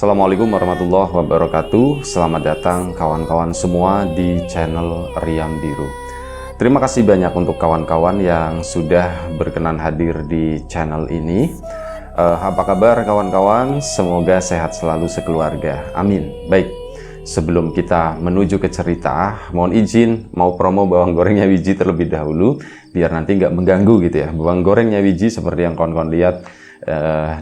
Assalamualaikum warahmatullahi wabarakatuh. Selamat datang kawan-kawan semua di channel Riam Biru. Terima kasih banyak untuk kawan-kawan yang sudah berkenan hadir di channel ini. Apa kabar kawan-kawan? Semoga sehat selalu sekeluarga. Amin. Baik, sebelum kita menuju ke cerita, mohon izin mau promo bawang gorengnya Wiji terlebih dahulu, biar nanti nggak mengganggu gitu ya. Bawang gorengnya Wiji seperti yang kawan-kawan lihat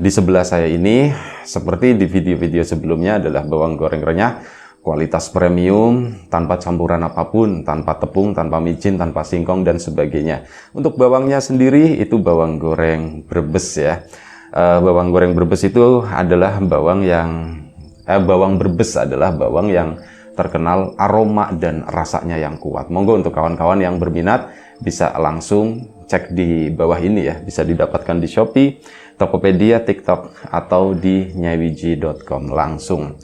di sebelah saya ini, seperti di video-video sebelumnya, adalah bawang goreng renyah kualitas premium, tanpa campuran apapun, tanpa tepung, tanpa micin, tanpa singkong dan sebagainya. Untuk bawangnya sendiri itu bawang goreng Brebes ya. Bawang goreng Brebes itu adalah bawang Brebes adalah bawang yang terkenal aroma dan rasanya yang kuat. Monggo untuk kawan-kawan yang berminat bisa langsung cek di bawah ini ya, bisa didapatkan di Shopee, Tokopedia, TikTok, atau di nyaiwiji.com langsung.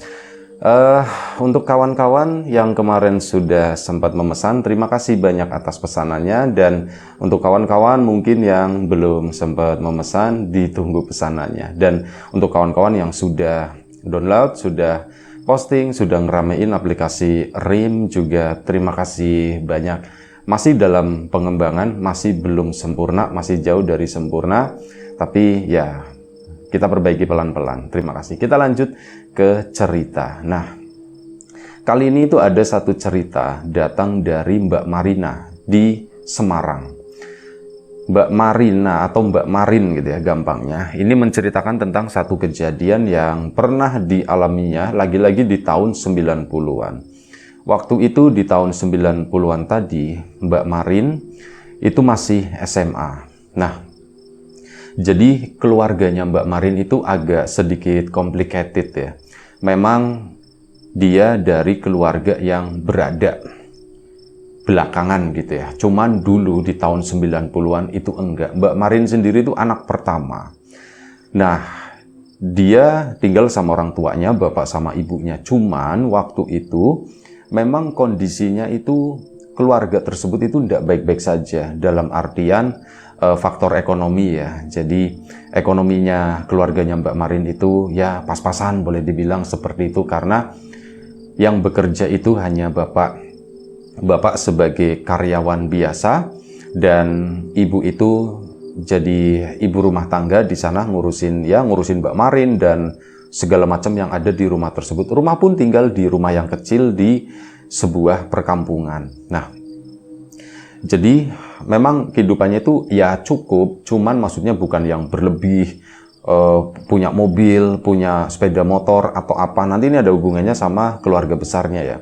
Untuk kawan-kawan yang kemarin sudah sempat memesan, terima kasih banyak atas pesanannya. Dan untuk kawan-kawan mungkin yang belum sempat memesan, ditunggu pesanannya. Dan untuk kawan-kawan yang sudah download, sudah posting, sudah ngeramein aplikasi RIM juga, terima kasih banyak. Masih dalam pengembangan, masih belum sempurna, masih jauh dari sempurna, tapi ya kita perbaiki pelan-pelan. Terima kasih. Kita lanjut ke cerita. Nah, kali ini itu ada satu cerita datang dari Mbak Marina di Semarang. Mbak Marina atau Mbak Marin gitu ya gampangnya. Ini menceritakan tentang satu kejadian yang pernah dialaminya lagi-lagi di tahun 90-an. Waktu itu di tahun 90-an tadi, Mbak Marin itu masih SMA. Nah, jadi keluarganya Mbak Marin itu agak sedikit complicated ya. Memang dia dari keluarga yang berada belakangan gitu ya. Cuman dulu di tahun 90-an itu enggak. Mbak Marin sendiri itu anak pertama. Nah, dia tinggal sama orang tuanya, bapak sama ibunya. Cuman waktu itu memang kondisinya itu keluarga tersebut itu tidak baik-baik saja dalam artian faktor ekonomi ya. Jadi ekonominya keluarganya Mbak Marin itu ya pas-pasan boleh dibilang seperti itu, karena yang bekerja itu hanya bapak sebagai karyawan biasa dan ibu itu jadi ibu rumah tangga di sana, ngurusin Mbak Marin dan segala macam yang ada di rumah tersebut. Rumah pun tinggal di rumah yang kecil di sebuah perkampungan. Nah, jadi memang kehidupannya itu ya cukup, cuman maksudnya bukan yang berlebih, punya mobil, punya sepeda motor atau apa. Nanti ini ada hubungannya sama keluarga besarnya ya.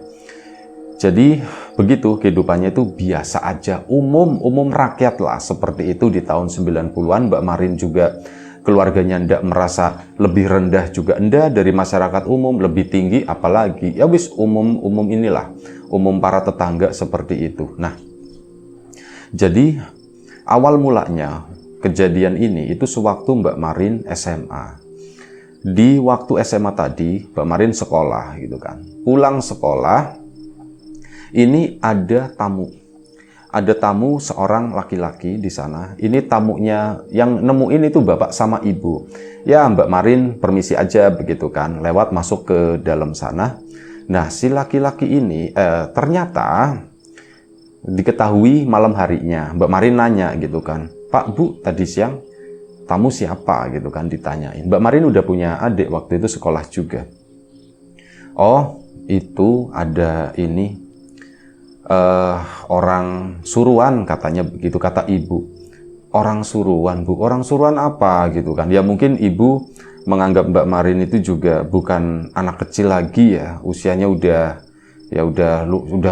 Jadi begitu kehidupannya itu biasa aja, umum rakyat lah seperti itu di tahun 90-an. Mbak Marin juga keluarganya ndak merasa lebih rendah juga enggak dari masyarakat umum, lebih tinggi apalagi. Ya wis umum inilah, umum para tetangga seperti itu. Nah, jadi awal mulanya kejadian ini itu sewaktu Mbak Marin SMA. Di waktu SMA tadi, Mbak Marin sekolah gitu kan. Pulang sekolah, ini ada tamu. Ada tamu seorang laki-laki di sana. Ini tamunya yang nemuin itu bapak sama ibu. Ya Mbak Marin permisi aja begitu kan, lewat masuk ke dalam sana. Nah si laki-laki ini ternyata diketahui malam harinya. Mbak Marin nanya gitu kan, Pak Bu tadi siang tamu siapa gitu kan, ditanyain. Mbak Marin udah punya adik waktu itu sekolah juga. Oh itu ada ini orang suruhan katanya begitu, kata ibu. Orang suruhan Bu, orang suruhan apa gitu kan. Ya mungkin ibu menganggap Mbak Marin itu juga bukan anak kecil lagi ya, usianya udah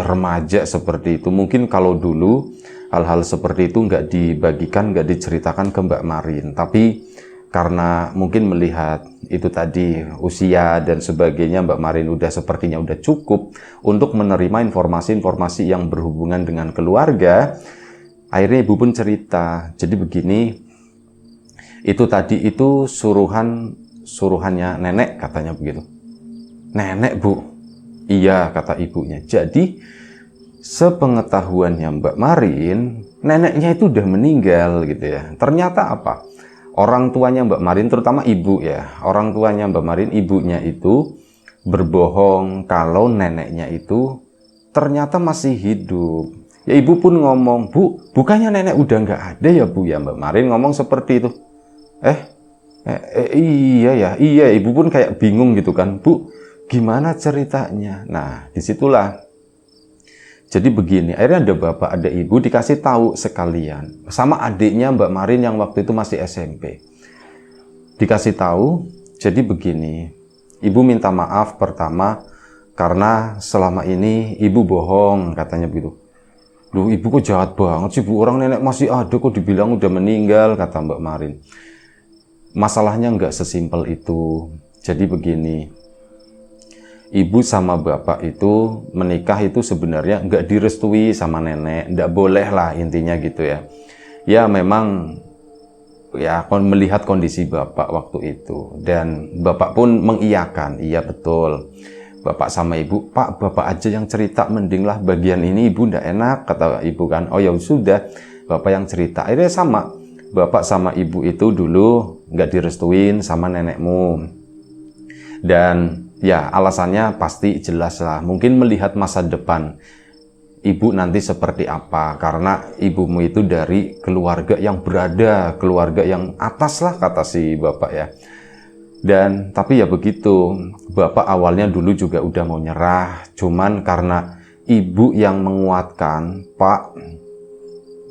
remaja seperti itu. Mungkin kalau dulu hal-hal seperti itu nggak dibagikan, nggak diceritakan ke Mbak Marin. Tapi karena mungkin melihat itu tadi usia dan sebagainya, Mbak Marin sepertinya udah cukup untuk menerima informasi-informasi yang berhubungan dengan keluarga. Akhirnya ibu pun cerita, jadi begini, itu tadi itu suruhannya nenek katanya begitu. Nenek Bu? Iya kata ibunya. Jadi sepengetahuannya Mbak Marin, neneknya itu udah meninggal gitu ya. Ternyata apa? orang tuanya Mbak Marin, terutama ibu ya, orang tuanya Mbak Marin, ibunya itu berbohong kalau neneknya itu ternyata masih hidup. Ya ibu pun ngomong, Bu, bukannya nenek udah nggak ada ya Bu ya? Mbak Marin ngomong seperti itu. Iya ya, iya. Ibu pun kayak bingung gitu kan, Bu, gimana ceritanya? Nah, disitulah. Jadi begini, akhirnya ada bapak, ada ibu dikasih tahu sekalian sama adiknya Mbak Marin yang waktu itu masih SMP. Dikasih tahu, jadi begini, ibu minta maaf pertama karena selama ini ibu bohong, katanya begitu. Duh, ibu kok jahat banget sih Bu, orang nenek masih ada kok dibilang udah meninggal, kata Mbak Marin. Masalahnya nggak sesimpel itu. Jadi begini, ibu sama bapak itu menikah itu sebenarnya nggak direstui sama nenek, nggak boleh lah intinya gitu ya. Ya memang ya melihat kondisi bapak waktu itu, dan bapak pun mengiyakan, iya betul. Bapak sama ibu, Pak, bapak aja yang cerita, mendinglah bagian ini ibu ndak enak, kata ibu kan. Oh ya sudah, bapak yang cerita. Akhirnya sama, bapak sama ibu itu dulu nggak direstuin sama nenekmu. Dan ya alasannya pasti jelas lah, mungkin melihat masa depan ibu nanti seperti apa, karena ibumu itu dari keluarga yang berada, keluarga yang atas lah kata si bapak ya. Dan tapi ya begitu, bapak awalnya dulu juga udah mau nyerah, cuman karena ibu yang menguatkan, Pak,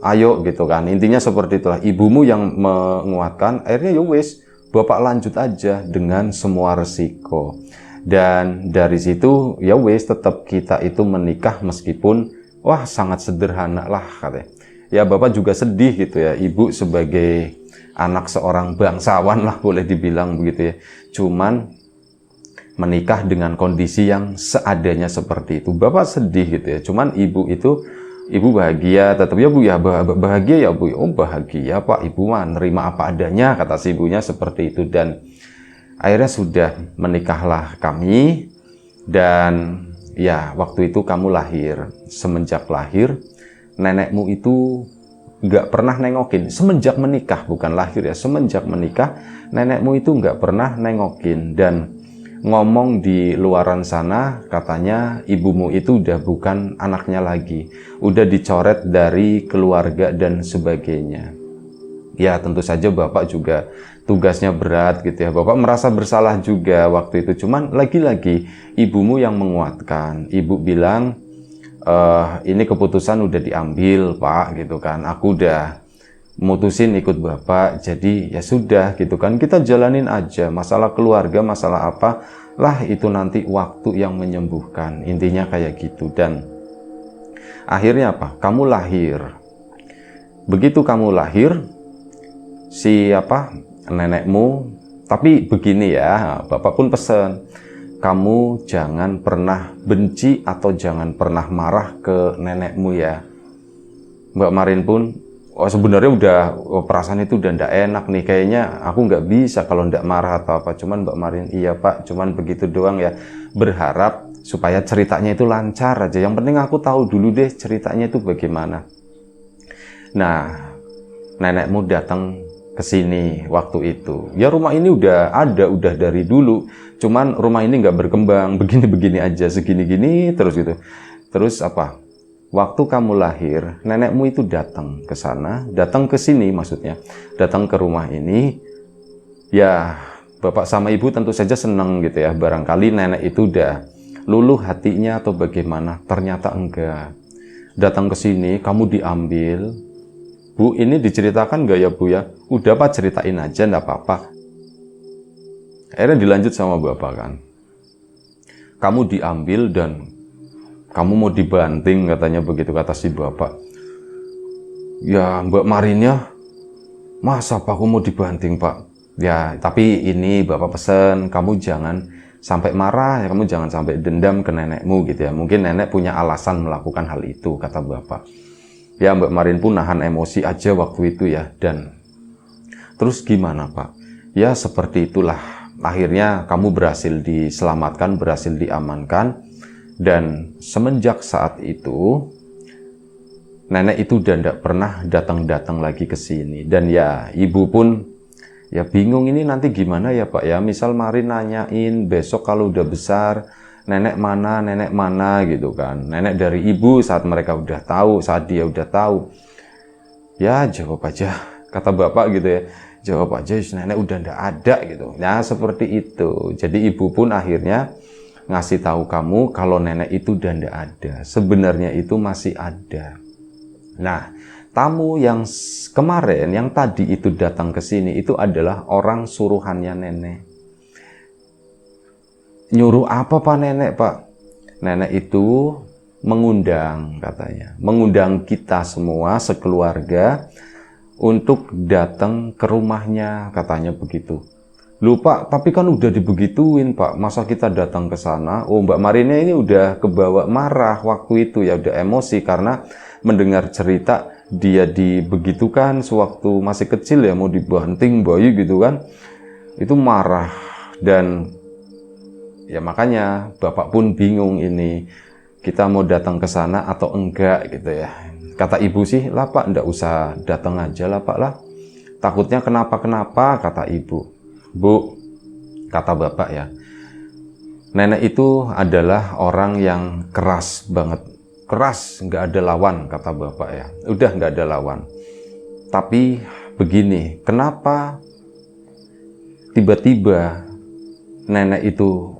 ayo gitu kan, intinya seperti itulah, ibumu yang menguatkan, akhirnya ya wis, bapak lanjut aja dengan semua resiko. Dan dari situ ya wis, tetap kita itu menikah meskipun wah sangat sederhana lah katanya. Ya bapak juga sedih gitu ya, ibu sebagai anak seorang bangsawan lah boleh dibilang begitu ya, cuman menikah dengan kondisi yang seadanya seperti itu. Bapak sedih gitu ya, cuman ibu itu, ibu bahagia tetap ya Bu ya, bahagia ya Bu. Oh bahagia Pak, ibu mah nerima apa adanya, kata si ibunya seperti itu. Dan akhirnya sudah menikahlah kami, dan ya waktu itu kamu lahir. Semenjak lahir, nenekmu itu nggak pernah nengokin. Semenjak menikah, bukan lahir ya, semenjak menikah, nenekmu itu nggak pernah nengokin. Dan ngomong di luaran sana, katanya ibumu itu udah bukan anaknya lagi, udah dicoret dari keluarga dan sebagainya. Ya tentu saja bapak juga tugasnya berat gitu ya, bapak merasa bersalah juga waktu itu. Cuman lagi-lagi ibumu yang menguatkan, ibu bilang, ini keputusan udah diambil Pak gitu kan, aku udah mutusin ikut bapak, jadi ya sudah gitu kan, kita jalanin aja, masalah keluarga, masalah apa lah itu nanti waktu yang menyembuhkan, intinya kayak gitu. Dan akhirnya apa, kamu lahir. Begitu kamu lahir, nenekmu, tapi begini ya, bapak pun pesen, kamu jangan pernah benci atau jangan pernah marah ke nenekmu ya. Mbak Marin pun, sebenarnya udah perasaan itu udah ndak enak nih, kayaknya aku nggak bisa kalau ndak marah atau apa. Cuman Mbak Marin, iya Pak, cuman begitu doang ya. Berharap supaya ceritanya itu lancar aja. Yang penting aku tahu dulu deh ceritanya itu bagaimana. Nah, nenekmu datang ke sini waktu itu. Ya rumah ini udah ada, udah dari dulu. Cuman rumah ini nggak berkembang, begini-begini aja, segini-gini terus gitu. Terus apa? Waktu kamu lahir, nenekmu itu datang ke sana, datang ke sini maksudnya, datang ke rumah ini. Ya, bapak sama ibu tentu saja senang gitu ya. Barangkali nenek itu udah luluh hatinya atau bagaimana. Ternyata enggak. Datang ke sini, kamu diambil. Bu, ini diceritakan nggak ya Bu ya? Udah Pak, ceritain aja, nggak apa-apa. Akhirnya dilanjut sama bapak kan. Kamu diambil dan kamu mau dibanting, katanya begitu, kata si bapak. Ya Mbak Marinnya, masa Pak aku mau dibanting Pak? Ya tapi ini bapak pesen, kamu jangan sampai marah, ya, kamu jangan sampai dendam ke nenekmu gitu ya. Mungkin nenek punya alasan melakukan hal itu, kata bapak. Ya Mbak Marin pun nahan emosi aja waktu itu ya. Dan terus gimana Pak? Ya seperti itulah. Akhirnya kamu berhasil diselamatkan, berhasil diamankan. Dan semenjak saat itu, nenek itu udah tidak pernah datang-datang lagi ke sini. Dan ya ibu pun Ya bingung ini nanti gimana ya Pak ya, misal Marin nanyain besok kalau udah besar, nenek mana gitu kan. Nenek dari ibu saat mereka udah tahu, saat dia udah tahu. Ya jawab aja, kata bapak gitu ya. Jawab aja, nenek udah ndak ada gitu. Nah seperti itu. Jadi ibu pun akhirnya ngasih tahu kamu kalau nenek itu udah ndak ada. Sebenarnya itu masih ada. Nah, tamu yang kemarin, yang tadi itu datang ke sini, itu adalah orang suruhannya nenek. Nyuruh apa Pak Nenek, Pak? Nenek itu mengundang katanya. Mengundang kita semua, sekeluarga, untuk datang ke rumahnya, katanya begitu. Loh Pak, tapi kan udah dibegituin Pak, masa kita datang ke sana? Oh Mbak Marina ini udah kebawa marah waktu itu ya, udah emosi karena mendengar cerita dia dibegitukan sewaktu masih kecil ya, mau dibanting bayi gitu kan, itu marah. Dan ya makanya bapak pun bingung ini, kita mau datang ke sana atau enggak gitu ya. Kata ibu sih, lah Pak enggak usah datang aja lah Pak lah, takutnya kenapa-kenapa, kata ibu. Bu, kata bapak ya, nenek itu adalah orang yang keras banget. Keras, nggak ada lawan, kata bapak ya. Udah nggak ada lawan. Tapi begini, kenapa tiba-tiba nenek itu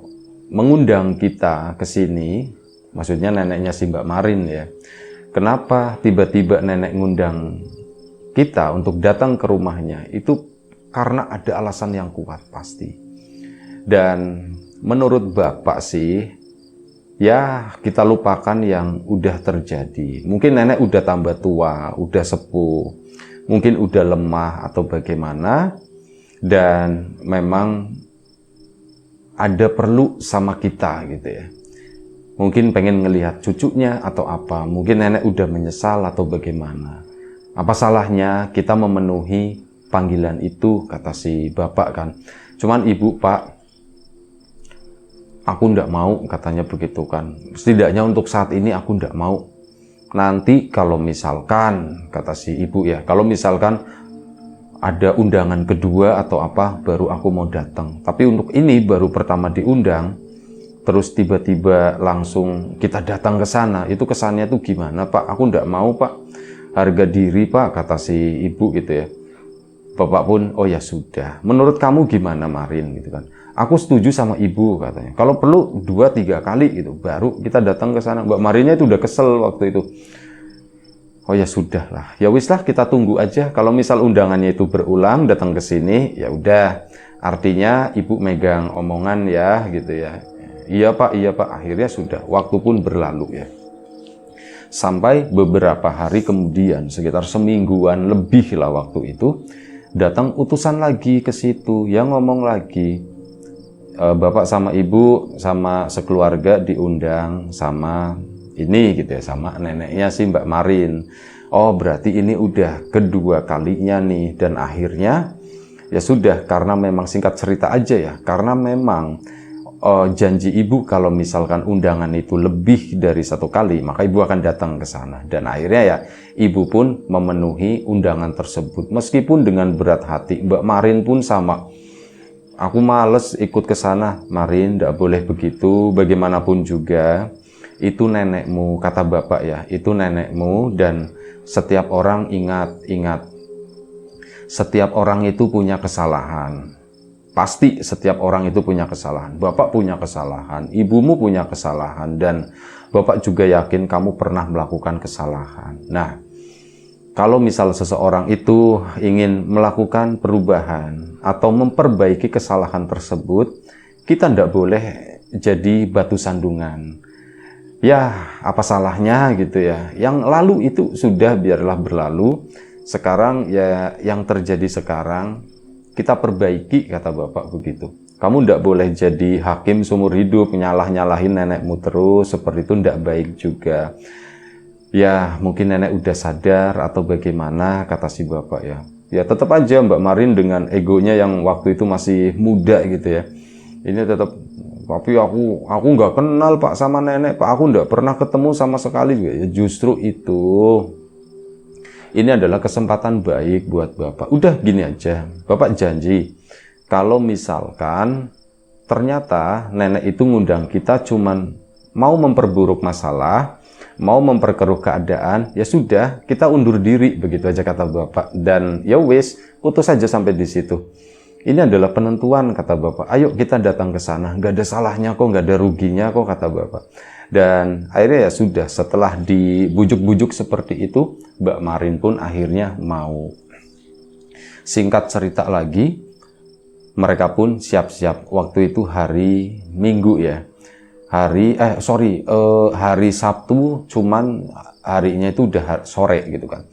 mengundang kita ke sini? Maksudnya neneknya si Mbak Marin ya. Kenapa tiba-tiba nenek ngundang kita untuk datang ke rumahnya? Itu karena ada alasan yang kuat pasti. Dan menurut bapak sih, ya kita lupakan yang udah terjadi. Mungkin nenek udah tambah tua, udah sepuh, mungkin udah lemah atau bagaimana, dan memang ada perlu sama kita gitu ya. Mungkin pengen ngelihat cucunya atau apa, mungkin nenek udah menyesal atau bagaimana. Apa salahnya kita memenuhi panggilan itu, kata si bapak kan. Cuman ibu, Pak, aku ndak mau, katanya begitu kan. Setidaknya untuk saat ini aku ndak mau. Nanti kalau misalkan, kata si ibu ya, kalau misalkan ada undangan kedua atau apa, baru aku mau datang. Tapi untuk ini baru pertama diundang, terus tiba-tiba langsung kita datang ke sana, itu kesannya tuh gimana Pak? Aku ndak mau Pak, harga diri Pak, kata si ibu gitu ya. Bapak pun, oh ya sudah, menurut kamu gimana Marin gitu kan. Aku setuju sama ibu, katanya. Kalau perlu 2-3 kali gitu, baru kita datang ke sana. Mbak Marinnya itu udah kesel waktu itu. Oh ya sudah lah, ya wis lah, kita tunggu aja. Kalau misal undangannya itu berulang datang ke sini, ya udah. Artinya ibu megang omongan ya gitu ya. Iya Pak, iya Pak. Akhirnya sudah, waktu pun berlalu ya. Sampai beberapa hari kemudian, sekitar semingguan lebih lah waktu itu, datang utusan lagi ke situ, yang ngomong lagi, bapak sama ibu sama sekeluarga diundang sama ini gitu ya, sama neneknya si Mbak Marin. Oh berarti ini udah kedua kalinya nih. Dan akhirnya ya sudah, karena memang singkat cerita aja ya, karena memang janji ibu kalau misalkan undangan itu lebih dari 1 kali, maka ibu akan datang ke sana. Dan akhirnya ya ibu pun memenuhi undangan tersebut, meskipun dengan berat hati. Mbak Marin pun sama, aku males ikut ke sana Marin, tidak boleh begitu, bagaimanapun juga itu nenekmu, kata bapak ya, itu nenekmu. Dan setiap orang ingat, setiap orang itu punya kesalahan. Pasti setiap orang itu punya kesalahan. Bapak punya kesalahan, ibumu punya kesalahan, dan bapak juga yakin kamu pernah melakukan kesalahan. Nah, kalau misal seseorang itu ingin melakukan perubahan atau memperbaiki kesalahan tersebut, kita tidak boleh jadi batu sandungan. Ya, apa salahnya gitu ya. Yang lalu itu sudah, biarlah berlalu. Sekarang ya yang terjadi sekarang kita perbaiki, kata bapak begitu. Kamu tidak boleh jadi hakim seumur hidup, nyalah-nyalahin nenekmu terus, seperti itu tidak baik juga. Ya mungkin nenek udah sadar atau bagaimana, kata si bapak ya. Ya tetap aja Mbak Marin dengan egonya yang waktu itu masih muda gitu ya. Ini tetap, tapi aku nggak kenal Pak sama nenek, Pak, aku nggak pernah ketemu sama sekali juga. Ya justru ini adalah kesempatan baik buat Bapak. Udah gini aja, Bapak janji, kalau misalkan ternyata nenek itu ngundang kita cuman mau memperburuk masalah, mau memperkeruh keadaan, ya sudah, kita undur diri, begitu aja kata Bapak. Dan ya wis, putus saja sampai di situ. Ini adalah penentuan, kata Bapak. Ayo kita datang ke sana, nggak ada salahnya kok, nggak ada ruginya kok, kata Bapak. Dan akhirnya ya sudah, setelah dibujuk-bujuk seperti itu, Mbak Marin pun akhirnya mau. Singkat cerita lagi, mereka pun siap-siap. Waktu itu hari Minggu ya. Hari Sabtu, cuman harinya itu udah sore gitu kan.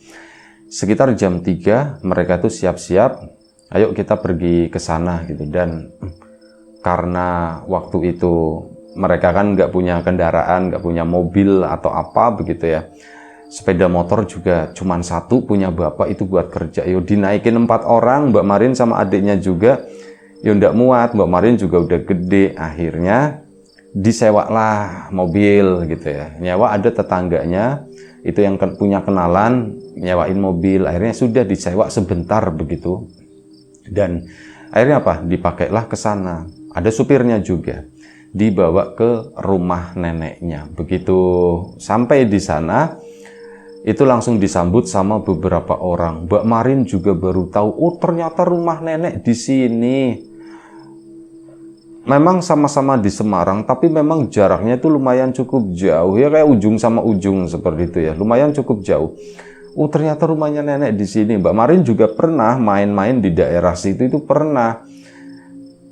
Sekitar jam 3 mereka tuh siap-siap, ayo kita pergi ke sana gitu. Dan karena waktu itu mereka kan nggak punya kendaraan, nggak punya mobil atau apa begitu ya. Sepeda motor juga cuman satu, punya bapak itu buat kerja. Yo dinaikin 4 orang, Mbak Marin sama adiknya juga. Yo nggak muat, Mbak Marin juga udah gede. Akhirnya disewalah mobil gitu ya. Nyewa ada tetangganya itu yang punya kenalan nyewain mobil. Akhirnya sudah disewa sebentar begitu. Dan akhirnya apa? Dipakailah ke sana. Ada supirnya juga. Dibawa ke rumah neneknya. Begitu sampai di sana, itu langsung disambut sama beberapa orang. Mbak Marin juga baru tahu, oh ternyata rumah nenek di sini. Memang sama-sama di Semarang, tapi memang jaraknya itu lumayan cukup jauh. Ya kayak ujung sama ujung seperti itu ya. Lumayan cukup jauh. Oh ternyata rumahnya nenek di sini. Mbak Marin juga pernah main-main di daerah situ, itu pernah.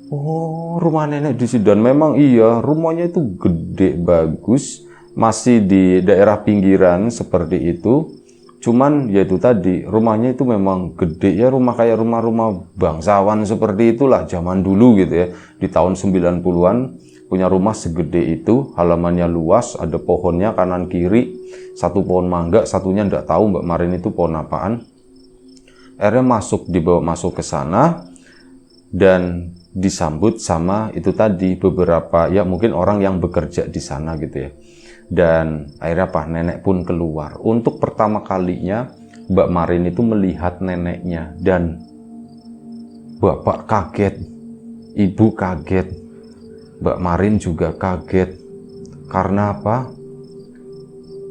Oh rumah nenek di sini. Dan memang iya, rumahnya itu gede, bagus. Masih di daerah pinggiran seperti itu. Cuman ya itu tadi, rumahnya itu memang gede ya, rumah kayak rumah-rumah bangsawan seperti itulah zaman dulu gitu ya. Di tahun 90-an punya rumah segede itu, halamannya luas, ada pohonnya kanan kiri, satu pohon mangga, satunya enggak tahu Mbak Marin itu pohon apaan. Akhirnya dibawa masuk ke sana dan disambut sama itu tadi beberapa ya mungkin orang yang bekerja di sana gitu ya. Dan akhirnya apa? Nenek pun keluar. Untuk pertama kalinya Mbak Marin itu melihat neneknya dan bapak kaget, ibu kaget, Mbak Marin juga kaget. Karena apa?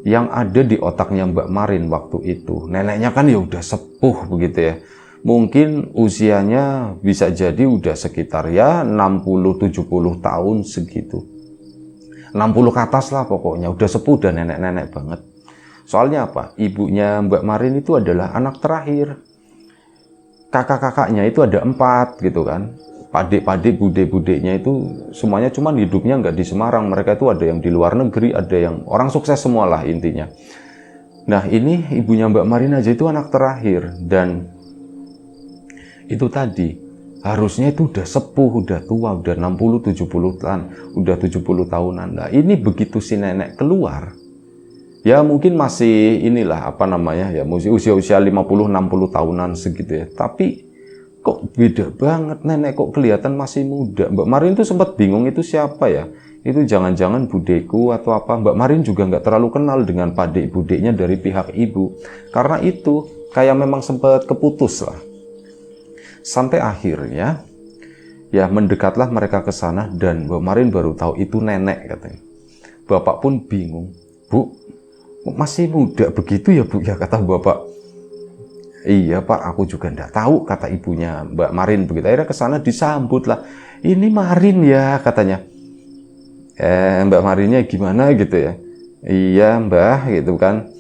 Yang ada di otaknya Mbak Marin waktu itu, neneknya kan ya udah sepuh begitu ya. Mungkin usianya bisa jadi udah sekitar ya 60-70 tahun segitu. 60 ke atas lah pokoknya, udah sepuh dan nenek-nenek banget. Soalnya apa? Ibunya Mbak Marin itu adalah anak terakhir. Kakak-kakaknya itu ada 4 gitu kan. Padik-padik, bude-budenya itu semuanya cuman hidupnya nggak di Semarang. Mereka itu ada yang di luar negeri, ada yang orang sukses semualah intinya. Nah ini ibunya Mbak Marin aja itu anak terakhir. Dan itu tadi, harusnya itu udah sepuh, udah tua, udah 60-70 tahun, udah 70 tahunan. Nah, ini begitu si nenek keluar, ya mungkin masih inilah apa namanya ya, usia-usia 50-60 tahunan segitu ya. Tapi kok beda banget, nenek kok kelihatan masih muda. Mbak Marin tuh sempat bingung itu siapa ya? Itu jangan-jangan budeku atau apa? Mbak Marin juga nggak terlalu kenal dengan padik budeknya dari pihak ibu. Karena itu kayak memang sempat keputus lah. Sampai akhirnya ya mendekatlah mereka ke sana dan Mbak Marin baru tahu itu nenek katanya. Bapak pun bingung. Bu, masih muda begitu ya Bu ya, kata Bapak. Iya Pak, aku juga enggak tahu, kata ibunya Mbak Marin begitu. Akhirnya ke sana disambut lah. Ini Marin ya katanya. Mbak Marinnya gimana gitu ya. Iya Mbah gitu kan.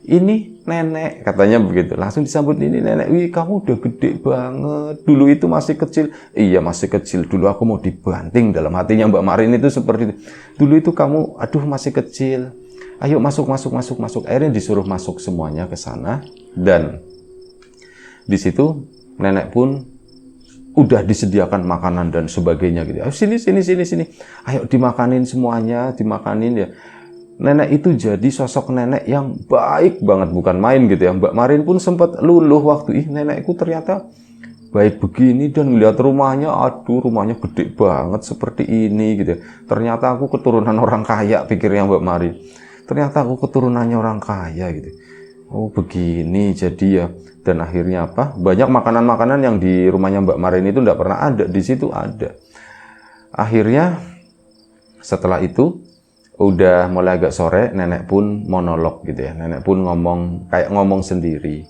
Ini nenek katanya begitu. Langsung disambut, ini nenek. Wih kamu udah gede banget. Dulu itu masih kecil. Iya masih kecil. Dulu aku mau dibanting. Dalam hatinya Mbak Marin itu seperti itu. Dulu itu kamu aduh masih kecil. Ayo masuk. Akhirnya disuruh masuk semuanya ke sana. Dan di situ nenek pun udah disediakan makanan dan sebagainya gitu. Ayo sini. Ayo dimakanin semuanya, dimakanin ya. Nenek itu jadi sosok nenek yang baik banget, bukan main gitu ya. Mbak Marin pun sempat luluh waktu, nenekku ternyata baik begini, dan melihat rumahnya, aduh rumahnya gede banget seperti ini gitu ya. Ternyata aku keturunan orang kaya, pikirnya Mbak Marin. Ternyata aku keturunannya orang kaya gitu. Oh begini jadi ya. Dan akhirnya apa? Banyak makanan-makanan yang di rumahnya Mbak Marin itu nggak pernah ada, di situ ada. Akhirnya setelah itu udah mulai agak sore, nenek pun monolog gitu ya. Nenek pun ngomong kayak ngomong sendiri.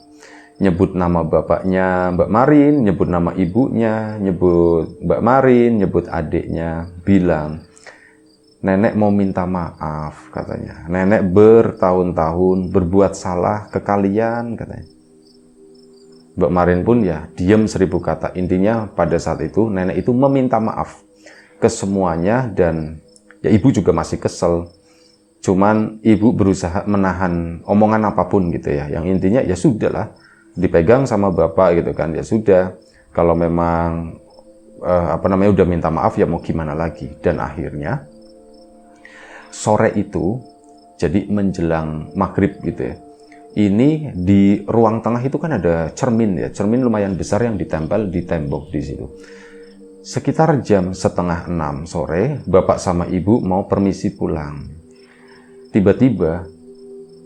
Nyebut nama bapaknya Mbak Marin, nyebut nama ibunya, nyebut Mbak Marin, nyebut adiknya, bilang nenek mau minta maaf katanya. Nenek bertahun-tahun berbuat salah ke kalian katanya. Mbak Marin pun ya diam 1000 kata. Intinya pada saat itu nenek itu meminta maaf ke semuanya dan ya ibu juga masih kesel. Cuman ibu berusaha menahan omongan apapun gitu ya. Yang intinya ya sudahlah, dipegang sama bapak gitu kan. Ya sudah, kalau memang udah minta maaf ya mau gimana lagi. Dan akhirnya sore itu jadi menjelang maghrib gitu ya. Ini di ruang tengah itu kan ada cermin ya, cermin lumayan besar yang ditempel di tembok di situ. Sekitar jam 5:30 sore, bapak sama ibu mau permisi pulang. Tiba-tiba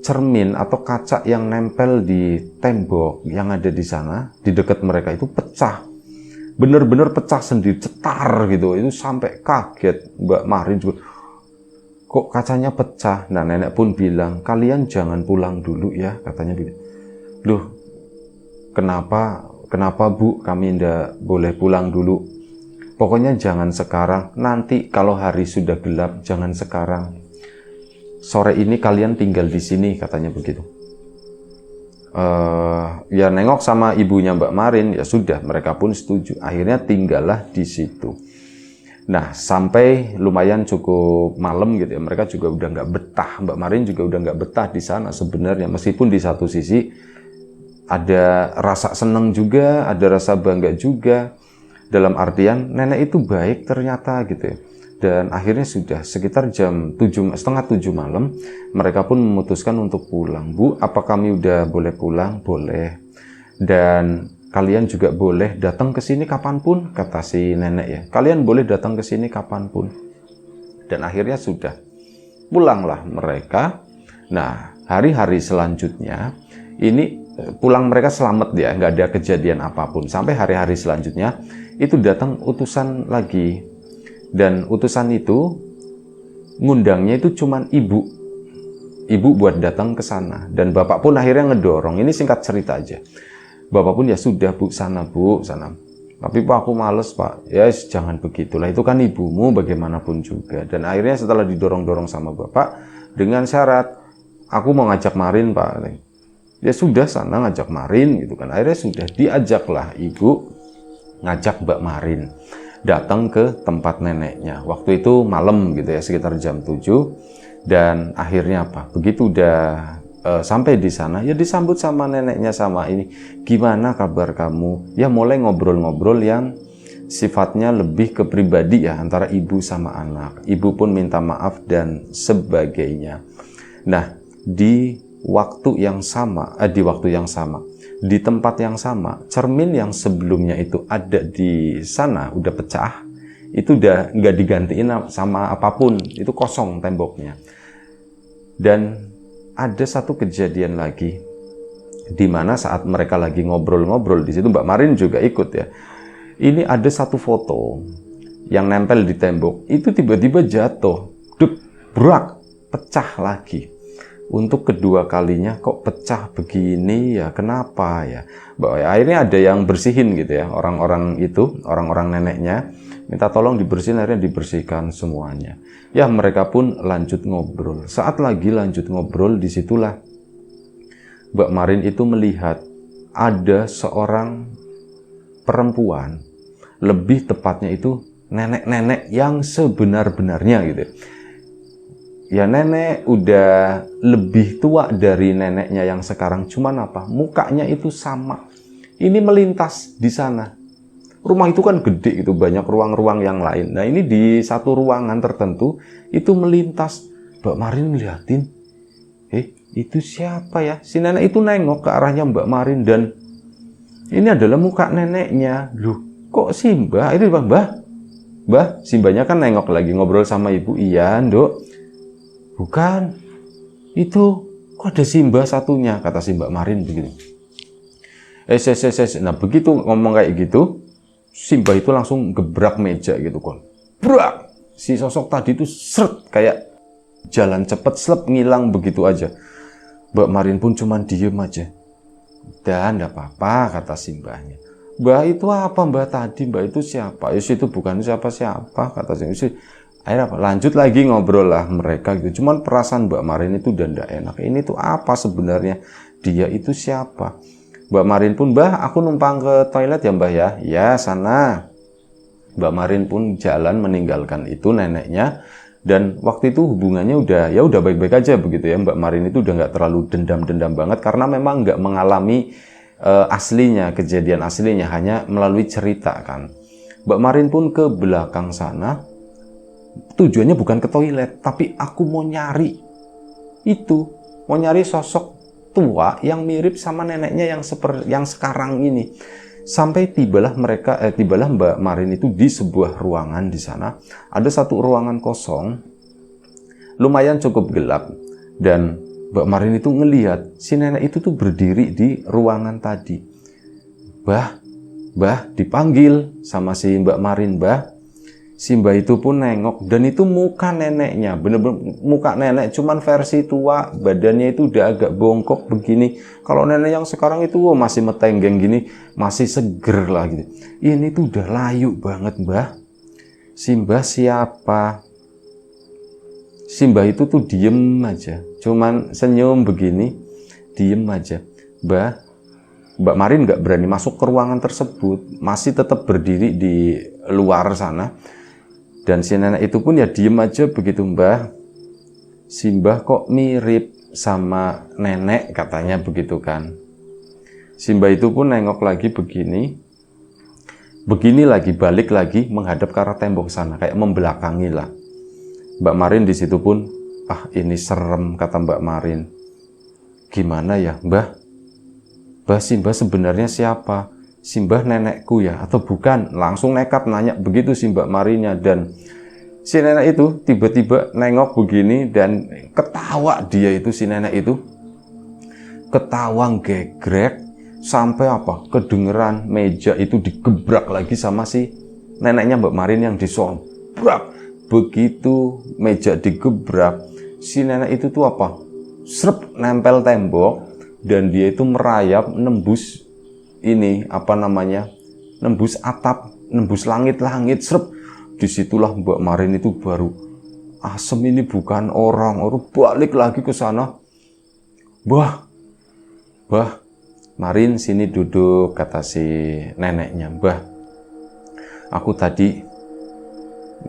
cermin atau kaca yang nempel di tembok yang ada di sana, di dekat mereka itu pecah. Bener-bener pecah sendiri, cetar gitu. Itu sampai kaget Mbak Marin juga. Kok kacanya pecah? Nah nenek pun bilang, kalian jangan pulang dulu ya, katanya begitu. Loh, kenapa bu, kami ndak boleh pulang dulu? Pokoknya jangan sekarang, nanti kalau hari sudah gelap, jangan sekarang. Sore ini kalian tinggal di sini, katanya begitu. Ya nengok sama ibunya Mbak Marin, ya sudah, mereka pun setuju. Akhirnya tinggallah di situ. Nah, sampai lumayan cukup malam gitu ya, mereka juga udah nggak betah. Mbak Marin juga udah nggak betah di sana sebenarnya. Meskipun di satu sisi ada rasa senang juga, ada rasa bangga juga. Dalam artian nenek itu baik ternyata gitu ya. Dan akhirnya sudah sekitar jam 6:30 malam, mereka pun memutuskan untuk pulang. Bu, apa kami udah boleh pulang? Boleh. Dan kalian juga boleh datang ke sini kapanpun, kata si nenek ya. Kalian boleh datang ke sini kapanpun. Dan akhirnya sudah. Pulanglah mereka. Nah, hari-hari selanjutnya, ini pulang mereka selamat ya, nggak ada kejadian apapun. Sampai hari-hari selanjutnya, itu datang utusan lagi. Dan utusan itu, ngundangnya itu cuman ibu. Ibu buat datang ke sana. Dan bapak pun akhirnya ngedorong. Ini singkat cerita aja. Bapak pun ya sudah bu, sana. Tapi pak aku males pak. Ya jangan begitulah, itu kan ibumu bagaimanapun juga. Dan akhirnya setelah didorong-dorong sama bapak, dengan syarat, aku mau ngajak Marin pak. Ya sudah sana ngajak Marin gitu kan. Akhirnya sudah diajaklah ibu ngajak Mbak Marin datang ke tempat neneknya. Waktu itu malam gitu ya, sekitar jam 7. Dan akhirnya apa? Begitu udah sampai di sana, ya disambut sama neneknya sama ini. Gimana kabar kamu? Ya mulai ngobrol-ngobrol yang sifatnya lebih ke pribadi ya, antara ibu sama anak. Ibu pun minta maaf dan sebagainya. Nah, di waktu yang sama, di tempat yang sama, cermin yang sebelumnya itu ada di sana udah pecah, itu udah nggak digantiin sama apapun, itu kosong temboknya. Dan ada satu kejadian lagi, di mana saat mereka lagi ngobrol-ngobrol di situ, Mbak Marin juga ikut ya. Ini ada satu foto yang nempel di tembok, itu tiba-tiba jatuh, brak, pecah lagi. Untuk kedua kalinya kok pecah begini ya, kenapa ya? Akhirnya ada yang bersihin gitu ya, orang-orang neneknya minta tolong dibersihin, akhirnya dibersihkan semuanya. Ya mereka pun lanjut ngobrol. Saat lagi lanjut ngobrol, disitulah Mbak Marin itu melihat ada seorang perempuan, lebih tepatnya itu nenek-nenek yang sebenar-benarnya gitu. Ya nenek udah lebih tua dari neneknya yang sekarang, cuman apa? Mukanya itu sama. Ini melintas di sana. Rumah itu kan gede gitu, banyak ruang-ruang yang lain. Nah ini di satu ruangan tertentu, itu melintas. Mbak Marin ngeliatin, itu siapa ya? Si nenek itu nengok ke arahnya Mbak Marin dan ini adalah muka neneknya. Loh, kok si Mbak? Ini Mbah, si Mbahnya kan nengok lagi ngobrol sama ibu. Iya, Nduk. Bukan, itu kok ada si Mbah satunya, kata si Mbak Marin begitu. Nah begitu ngomong kayak gitu, si Mbah itu langsung gebrak meja gitu kon. Brak! Si sosok tadi itu seret kayak jalan cepet slep ngilang begitu aja. Mbak Marin pun cuman diem aja. Dan enggak apa-apa, kata si Mbahnya. Mbah itu apa Mbah tadi? Mbah itu siapa? Yus itu bukan siapa-siapa, kata si Mbah. Akhirnya apa? Lanjut lagi ngobrol lah mereka gitu. Cuman perasaan Mbak Marin itu udah enggak enak. Ini tuh apa sebenarnya? Dia itu siapa? Mbak Marin pun, Mbah aku numpang ke toilet ya Mbah ya. Ya sana. Mbak Marin pun jalan meninggalkan itu neneknya. Dan waktu itu hubungannya udah baik-baik aja begitu ya. Mbak Marin itu udah nggak terlalu dendam-dendam banget karena memang nggak mengalami aslinya, kejadian aslinya, hanya melalui cerita kan. Mbak Marin pun ke belakang sana, tujuannya bukan ke toilet, tapi aku mau nyari mau nyari sosok tua yang mirip sama neneknya yang sekarang ini. Sampai tibalah Mbak Marin itu di sebuah ruangan di sana. Ada satu ruangan kosong, lumayan cukup gelap, dan Mbak Marin itu ngelihat si nenek itu tuh berdiri di ruangan tadi. Mbah, dipanggil sama si Mbak Marin, Mbah. Si Mbah itu pun nengok, dan itu muka neneknya, bener-bener muka nenek, cuman versi tua, badannya itu udah agak bongkok begini. Kalau nenek yang sekarang itu masih metenggeng gini, masih seger lah gitu. Ini tuh udah layu banget, Mbah. Si Mbah siapa? Si Mbah itu tuh diem aja, cuman senyum begini, diem aja. Mbak Marin nggak berani masuk ke ruangan tersebut, masih tetap berdiri di luar sana. Dan si nenek itu pun ya diem aja begitu, Mbah. Si Mbah kok mirip sama nenek, katanya begitu kan. Si Mbah itu pun nengok lagi begini lagi, balik lagi menghadap ke arah tembok sana, kayak membelakangi lah. Mbak Marin di situ pun, ini serem, kata Mbak Marin. Gimana ya, Mbah? Mbah, si Mbah sebenarnya siapa? Si Mbah nenekku ya atau bukan? Langsung nekat nanya begitu si Mbak Marinnya. Dan si nenek itu tiba-tiba nengok begini dan ketawa. Dia itu, si nenek itu ketawa gegrek sampai kedengeran meja itu digebrak lagi sama si neneknya Mbak Marin yang disobrak. Begitu meja digebrak, si nenek itu tuh srep, nempel tembok, dan dia itu merayap nembus nembus atap, nembus langit-langit, srep. Disitulah Mbak Marin itu baru, asem ini bukan orang balik lagi ke sana. Mbah, Marin sini duduk, kata si neneknya. Mbah, aku tadi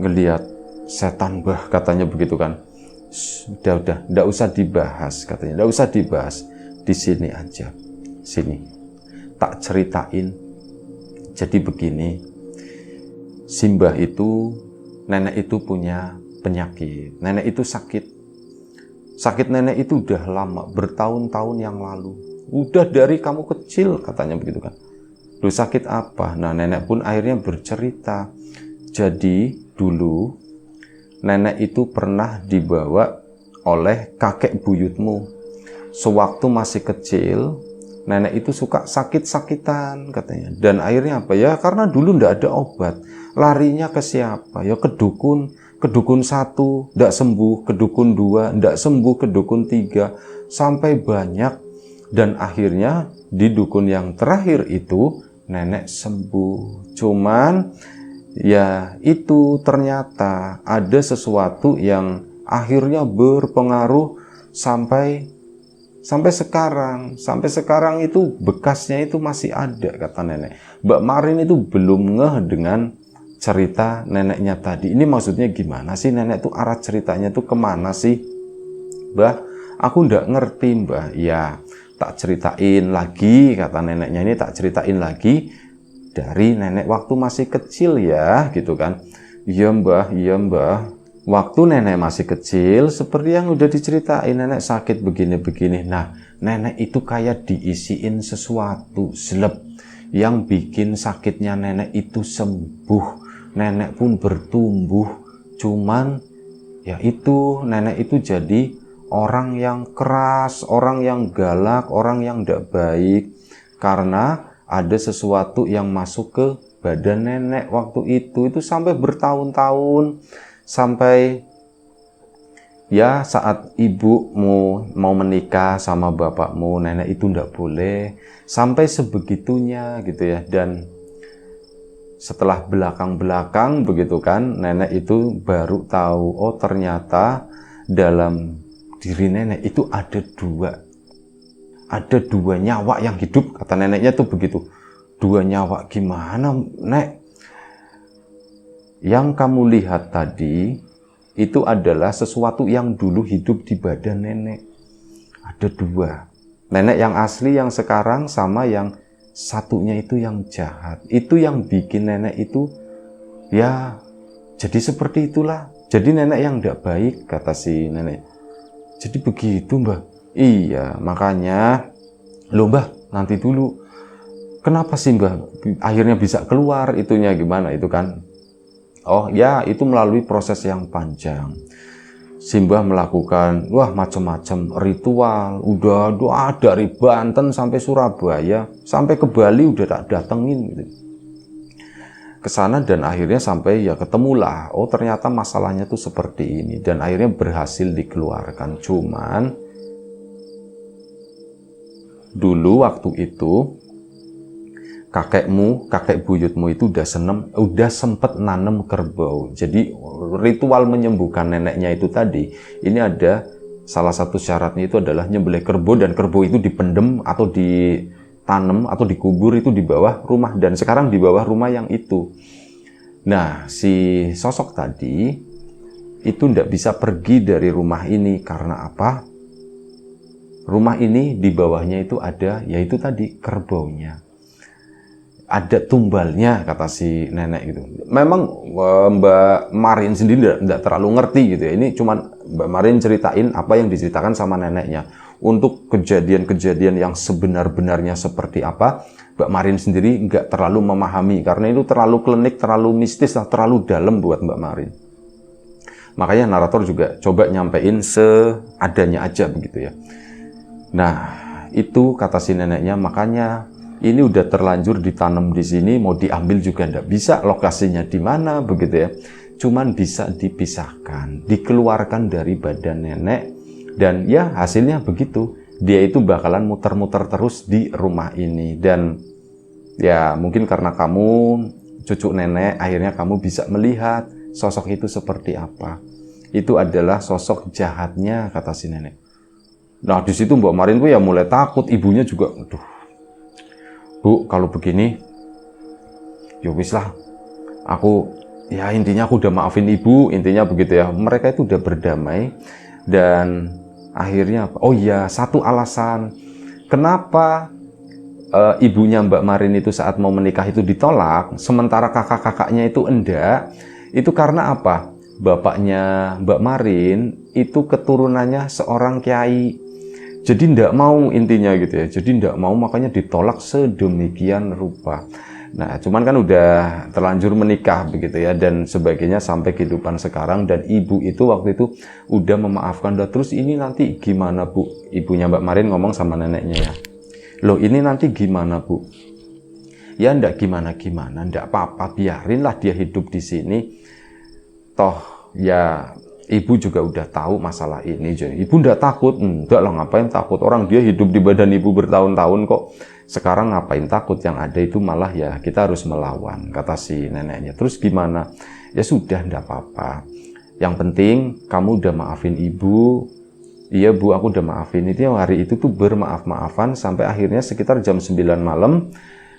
ngeliat setan, Mbah, katanya begitu kan. Udah, nggak usah dibahas, katanya, nggak usah dibahas, di sini aja, sini. Tak ceritain. Jadi begini, si Mbah itu, nenek itu punya penyakit. Nenek itu sakit. Sakit nenek itu udah lama, bertahun-tahun yang lalu. Udah dari kamu kecil, katanya begitu kan. Loh, sakit apa? Nah, nenek pun akhirnya bercerita. Jadi dulu nenek itu pernah dibawa oleh kakek buyutmu. Sewaktu masih kecil, nenek itu suka sakit-sakitan, katanya. Dan akhirnya karena dulu ndak ada obat. Larinya ke siapa? Ya ke dukun. Ke dukun 1 ndak sembuh, ke dukun 2 ndak sembuh, ke dukun 3 sampai banyak. Dan akhirnya di dukun yang terakhir itu nenek sembuh. Cuman ya itu ternyata ada sesuatu yang akhirnya berpengaruh sampai sekarang. Sampai sekarang itu bekasnya itu masih ada, kata nenek. Mbak Marin itu belum ngeh dengan cerita neneknya tadi. Ini maksudnya gimana sih nenek tuh, arah ceritanya tuh kemana sih? Mbah, aku ndak ngerti, Mbah. Ya, tak ceritain lagi, kata neneknya ini, tak ceritain lagi dari nenek waktu masih kecil ya, gitu kan. Iya Mbah. Waktu nenek masih kecil, seperti yang udah diceritain, nenek sakit begini-begini. Nah, nenek itu kayak diisiin sesuatu, seleb, yang bikin sakitnya nenek itu sembuh. Nenek pun bertumbuh. Cuman, ya itu, nenek itu jadi orang yang keras, orang yang galak, orang yang tidak baik. Karena ada sesuatu yang masuk ke badan nenek waktu itu sampai bertahun-tahun. Sampai ya saat ibumu mau menikah sama bapakmu, nenek itu tidak boleh. Sampai sebegitunya gitu ya. Dan setelah belakang-belakang begitu kan, nenek itu baru tahu, oh ternyata dalam diri nenek itu ada dua nyawa yang hidup. Kata neneknya tuh begitu. Dua nyawa gimana, Nek? Yang kamu lihat tadi itu adalah sesuatu yang dulu hidup di badan nenek. Ada dua. Nenek yang asli yang sekarang sama yang satunya itu yang jahat. Itu yang bikin nenek itu ya jadi seperti itulah. Jadi nenek yang tidak baik, kata si nenek. Jadi begitu, Mbah. Iya, makanya loh, Mbah, nanti dulu. Kenapa sih, Mbah, akhirnya bisa keluar itunya gimana itu kan? Oh ya, itu melalui proses yang panjang. Simbah melakukan macam-macam ritual, udah doa dari Banten sampai Surabaya, sampai ke Bali udah tak datengin gitu. Ke sana dan akhirnya sampai ya ketemulah, oh ternyata masalahnya tuh seperti ini, dan akhirnya berhasil dikeluarkan. Cuman dulu waktu itu kakek buyutmu itu udah sempet nanem kerbau. Jadi ritual menyembuhkan neneknya itu tadi, ini ada salah satu syaratnya itu adalah nyembelih kerbau, dan kerbau itu dipendem atau ditanam atau dikubur itu di bawah rumah, dan sekarang di bawah rumah yang itu. Nah, si sosok tadi itu tidak bisa pergi dari rumah ini karena apa? Rumah ini di bawahnya itu ada, yaitu tadi kerbaunya. Ada tumbalnya, kata si nenek gitu. Memang Mbak Marin sendiri tidak terlalu ngerti gitu ya. Ini cuman Mbak Marin ceritain apa yang diceritakan sama neneknya. Untuk kejadian-kejadian yang sebenar-benarnya seperti apa, Mbak Marin sendiri nggak terlalu memahami. Karena itu terlalu klinik, terlalu mistis, terlalu dalam buat Mbak Marin. Makanya narator juga coba nyampein seadanya aja begitu ya. Nah, itu kata si neneknya, makanya ini udah terlanjur ditanam di sini, mau diambil juga ndak bisa, lokasinya di mana begitu ya. Cuman bisa dipisahkan, dikeluarkan dari badan nenek, dan ya hasilnya begitu. Dia itu bakalan muter-muter terus di rumah ini, dan ya mungkin karena kamu cucu nenek, akhirnya kamu bisa melihat sosok itu seperti apa. Itu adalah sosok jahatnya, kata si nenek. Nah di situ Mbak Marin tuh ya mulai takut, ibunya juga, aduh, Bu, kalau begini, ya wis lah, aku, ya intinya aku udah maafin ibu, intinya begitu ya. Mereka itu udah berdamai, dan akhirnya, oh iya, satu alasan, kenapa ibunya Mbak Marin itu saat mau menikah itu ditolak, sementara kakak-kakaknya itu enggak, itu karena apa? Bapaknya Mbak Marin itu keturunannya seorang kiai. Jadi tidak mau intinya gitu ya. Jadi tidak mau, makanya ditolak sedemikian rupa. Nah, cuman kan udah terlanjur menikah begitu ya, dan sebagainya sampai kehidupan sekarang, dan ibu itu waktu itu udah memaafkan. Terus ini nanti gimana, Bu? Ibunya Mbak Marin ngomong sama neneknya ya. Loh, ini nanti gimana, Bu? Ya ndak gimana-gimana, ndak apa-apa, biarinlah dia hidup di sini. Toh ya ibu juga udah tahu masalah ini, jadi ibu ndak takut. Enggak lah, ngapain takut, orang dia hidup di badan ibu bertahun-tahun kok. Sekarang ngapain takut, yang ada itu malah ya kita harus melawan, kata si neneknya. Terus gimana? Ya sudah, ndak apa-apa, yang penting kamu udah maafin ibu. Iya Bu, aku udah maafin. Itu hari itu tuh bermaaf-maafan sampai akhirnya sekitar jam 9 malam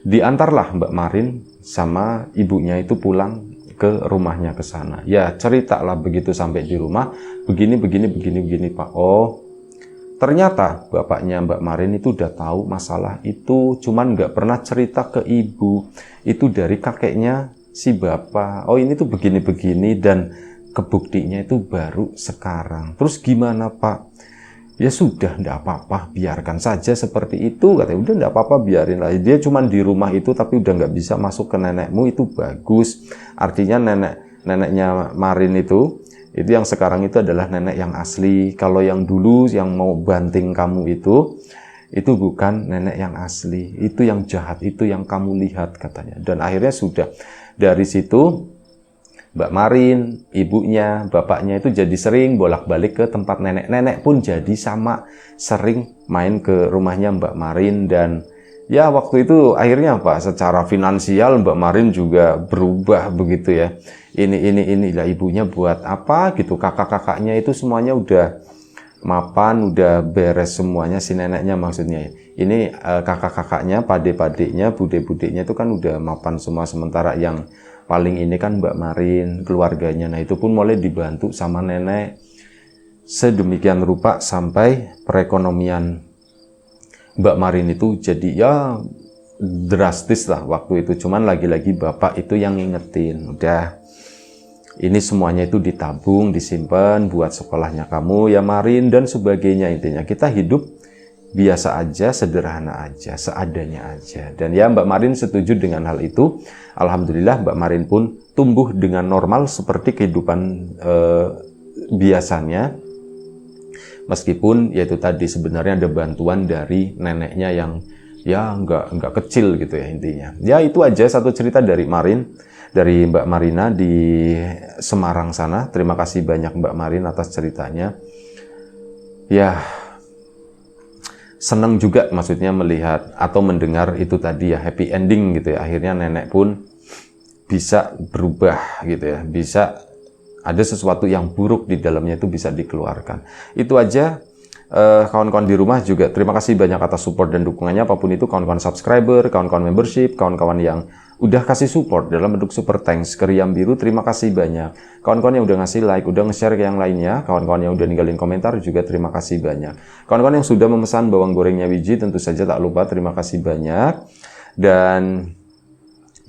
diantarlah Mbak Marin sama ibunya itu pulang ke rumahnya ke sana. Ya ceritalah begitu sampai di rumah, begini Pak. Oh, ternyata bapaknya Mbak Marin itu udah tahu masalah itu, cuman nggak pernah cerita ke ibu. Itu dari kakeknya si bapak. Oh ini tuh begini-begini, dan kebuktinya itu baru sekarang. Terus gimana Pak? Ya sudah, enggak apa-apa, biarkan saja seperti itu. Katanya, udah enggak apa-apa, biarin lah. Dia cuma di rumah itu, tapi udah nggak bisa masuk ke nenekmu, itu bagus. Artinya neneknya Marin itu Itu yang sekarang itu adalah nenek yang asli. Kalau yang dulu yang mau banting kamu itu bukan nenek yang asli. Itu yang jahat, itu yang kamu lihat katanya. Dan akhirnya sudah dari situ Mbak Marin, ibunya, bapaknya itu jadi sering bolak-balik ke tempat nenek. Nenek pun jadi sama sering main ke rumahnya Mbak Marin. Dan ya waktu itu akhirnya apa? Secara finansial Mbak Marin juga berubah begitu ya. Ini lah ibunya buat apa gitu. Kakak-kakaknya itu semuanya udah mapan, udah beres semuanya, si neneknya maksudnya. Ini kakak-kakaknya, pade-padenya, bude-budenya itu kan udah mapan semua. Sementara yang paling ini kan Mbak Marin, keluarganya. Nah itu pun mulai dibantu sama nenek. Sedemikian rupa sampai perekonomian Mbak Marin itu jadi ya drastis lah waktu itu. Cuman lagi-lagi bapak itu yang ngingetin. Udah, ini semuanya itu ditabung, disimpan buat sekolahnya kamu ya Marin dan sebagainya. Intinya kita hidup biasa aja, sederhana aja, seadanya aja. Dan ya Mbak Marin setuju dengan hal itu. Alhamdulillah Mbak Marin pun tumbuh dengan normal seperti kehidupan biasanya. Meskipun yaitu tadi sebenarnya ada bantuan dari neneknya yang ya nggak kecil gitu ya intinya. Ya itu aja satu cerita dari Marin, dari Mbak Marina di Semarang sana. Terima kasih banyak Mbak Marin atas ceritanya. Ya, senang juga maksudnya melihat atau mendengar itu tadi ya, happy ending gitu ya. Akhirnya nenek pun bisa berubah gitu ya, bisa ada sesuatu yang buruk di dalamnya itu bisa dikeluarkan. Itu aja. Kawan-kawan di rumah juga terima kasih banyak atas support dan dukungannya, apapun itu, kawan-kawan subscriber, kawan-kawan membership, kawan-kawan yang udah kasih support dalam bentuk super thanks ke Riam Biru, terima kasih banyak. Kawan-kawan yang udah ngasih like, udah nge-share ke yang lainnya, kawan-kawan yang udah ninggalin komentar juga terima kasih banyak. Kawan-kawan yang sudah memesan bawang gorengnya Wiji tentu saja tak lupa terima kasih banyak. Dan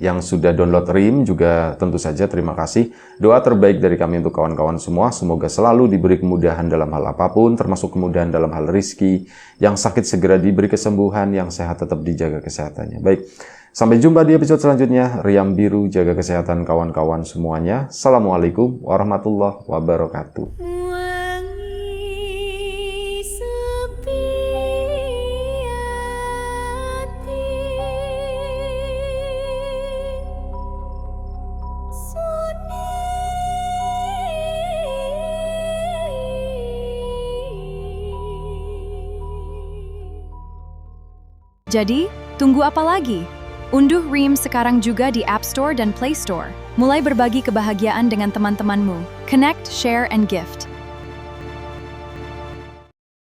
yang sudah download RIM juga tentu saja terima kasih. Doa terbaik dari kami untuk kawan-kawan semua, semoga selalu diberi kemudahan dalam hal apapun, termasuk kemudahan dalam hal rezeki. Yang sakit segera diberi kesembuhan, yang sehat tetap dijaga kesehatannya. Baik, sampai jumpa di episode selanjutnya. Riam Biru, jaga kesehatan kawan-kawan semuanya. Assalamualaikum warahmatullahi wabarakatuh. Jadi, tunggu apa lagi? Unduh RIM sekarang juga di App Store dan Play Store. Mulai berbagi kebahagiaan dengan teman-temanmu. Connect, share, and gift.